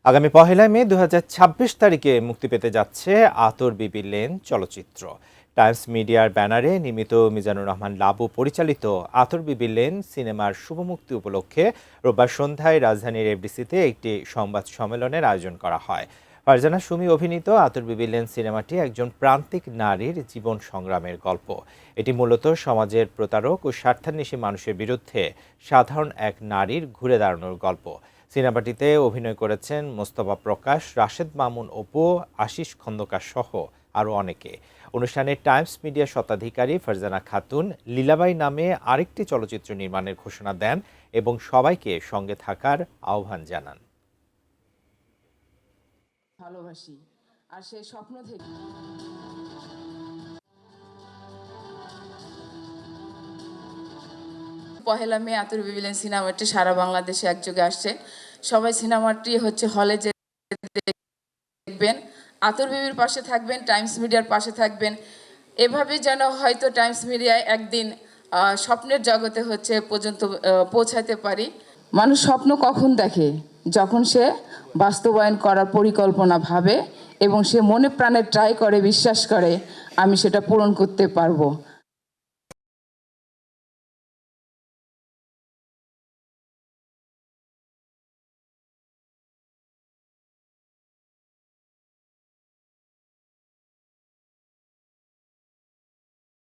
আগামী ১লা মে ২০২৬ তারিখে মুক্তি পেতে যাচ্ছে আতর বিবি লেন চলচ্চিত্র। টাইমস মিডিয়ার ব্যানারে নির্মিত মিজানুর রহমান লাবু পরিচালিত আতর বিবি লেন সিনেমার শুভমুক্তি উপলক্ষে রোববার সন্ধ্যায় রাজধানীর এফডিসিতে একটি সংবাদ সম্মেলনের আয়োজন করা হয়। ফারজানা সুমি অভিনীত আতর বিবি লেন সিনেমাটি একজন প্রান্তিক নারীর জীবন সংগ্রামের গল্প। এটি মূলত সমাজের প্রতারক ও স্বার্থান্বেষী মানুষের বিরুদ্ধে সাধারণ এক নারীর ঘুরে দাঁড়ানোর গল্প। সিনেমাটিতে অভিনয় করেছেন মোস্তফা প্রকাশ, রাশেদ মামুন অপু, আশিস খন্দকার সহ আরও অনেকে। অনুষ্ঠানে টাইমস মিডিয়া স্বত্বাধিকারী ফারজানা খাতুন লীলাবাই নামে আরেকটি চলচ্চিত্র নির্মাণের ঘোষণা দেন এবং সবাইকে সঙ্গে থাকার আহ্বান জানান। ভালোবাসি আর সেই স্বপ্ন থেকে পহেলা মে আতর বিবি লেন সিনেমাটি সারা বাংলাদেশে একযোগে আসছে। সবাই সিনেমাটি হলে যে দেখবেন, আতর বিবির পাশে থাকবেন, টাইমস মিডিয়ার পাশে থাকবেন। এভাবে যেন হয়তো টাইমস মিডিয়ায় একদিন স্বপ্নের জগতে পর্যন্ত পৌঁছাতে পারি। মানুষ স্বপ্ন কখন দেখে? যখন সে বাস্তবায়ন করার পরিকল্পনা ভাবে এবং সে মনে প্রাণে ট্রাই করে, বিশ্বাস করে আমি সেটা পূরণ করতে পারবো।